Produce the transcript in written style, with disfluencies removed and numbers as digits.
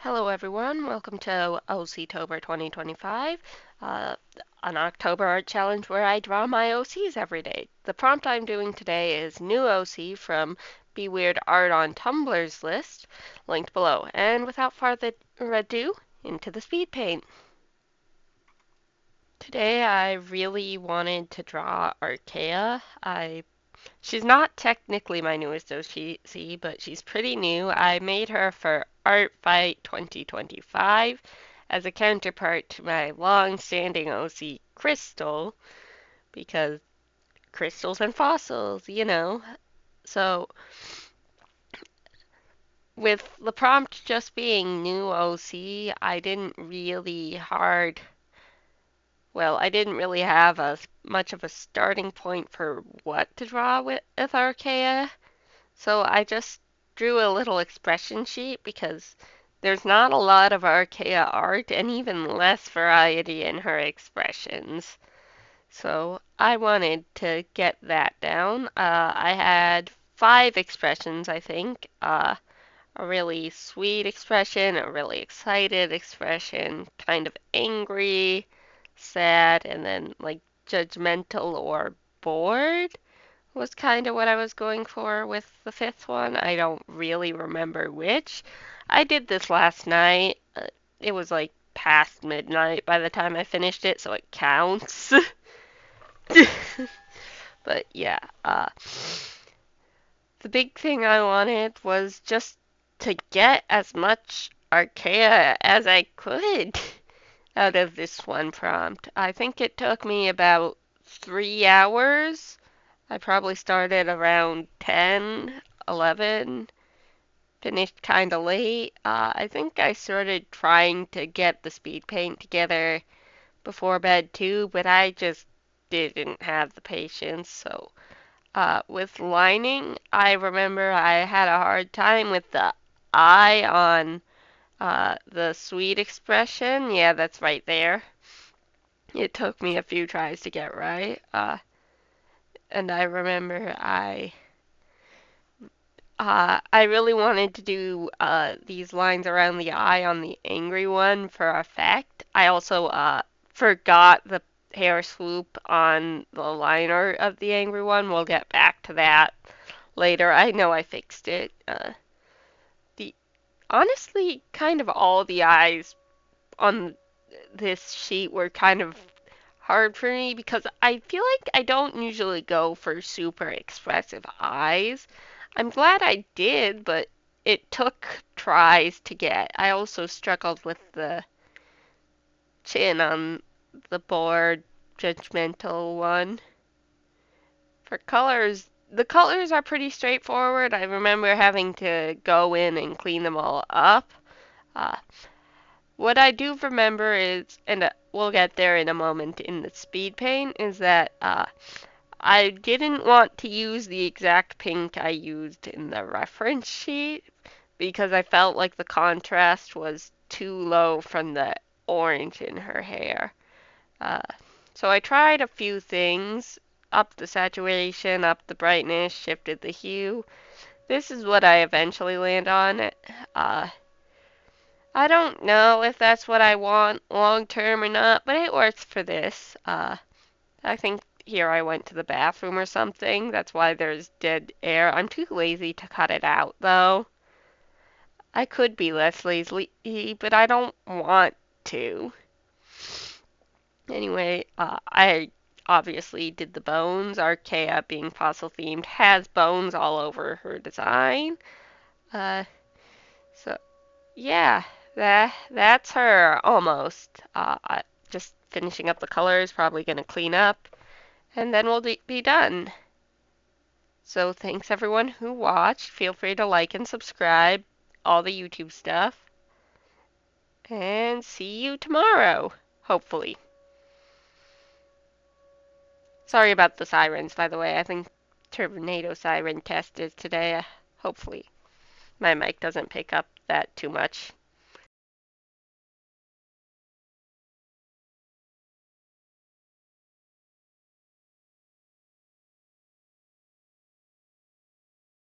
Hello everyone, welcome to OC Tober 2025, uh, an October art challenge where I draw my OCs every day. The prompt I'm doing today is new OC from Be Weird Art on Tumblr's list, linked below. And without further ado, into the speed paint. Today I really wanted to draw Archaea. She's not technically my newest OC, but she's pretty new. I made her for Art Fight 2025 as a counterpart to my long-standing OC Crystal, because crystals and fossils, you know. So, with the prompt just being new OC, I didn't really have much of a starting point for what to draw with Archaea. So I just drew a little expression sheet because there's not a lot of Archaea art and even less variety in her expressions. So I wanted to get that down. I had 5 expressions, I think. A really sweet expression, a really excited expression, kind of angry, sad, and then like judgmental or bored was kind of what I was going for with the 5th one. I don't really remember which. I did this last night. It was like past midnight by the time I finished it, so it counts. But yeah, the big thing I wanted was just to get as much Archaea as I could out of this one prompt. I think it took me about 3 hours. I probably started around 10, 11, finished kind of late. I think I started trying to get the speed paint together before bed too, but I just didn't have the patience. So, with lining, I remember I had a hard time with the eye on the sweet expression. Yeah, that's right there. It took me a few tries to get right. And I remember I really wanted to do these lines around the eye on the angry one for effect. I also forgot the hair swoop on the liner of the angry one. We'll get back to that later. I know I fixed it. The Honestly, kind of all the eyes on this sheet were kind of hard for me because I feel like I don't usually go for super expressive eyes. I'm glad I did, but it took tries to get. I also struggled with the chin on the board judgmental one. For colors, the colors are pretty straightforward. I remember having to go in and clean them all up. Uh, what I do remember is, and we'll get there in a moment in the speed paint, is that I didn't want to use the exact pink I used in the reference sheet because I felt like the contrast was too low from the orange in her hair. Uh, so I tried a few things, upped the saturation, upped the brightness, shifted the hue. This is what I eventually land on. Uh, I don't know if that's what I want long term or not, but it works for this. I think here I went to the bathroom or something. That's why there's dead air. I'm too lazy to cut it out, though. I could be less lazy, but I don't want to. Anyway, I obviously did the bones. Archaea, being fossil themed, has bones all over her design. Uh, so yeah, that's her almost. Just finishing up the colors, probably gonna clean up, and then we'll be done. So thanks everyone who watched. Feel free to like and subscribe, all the YouTube stuff, and see you tomorrow, hopefully. Sorry about the sirens, by the way. I think tornado siren test is today. Hopefully my mic doesn't pick up that too much.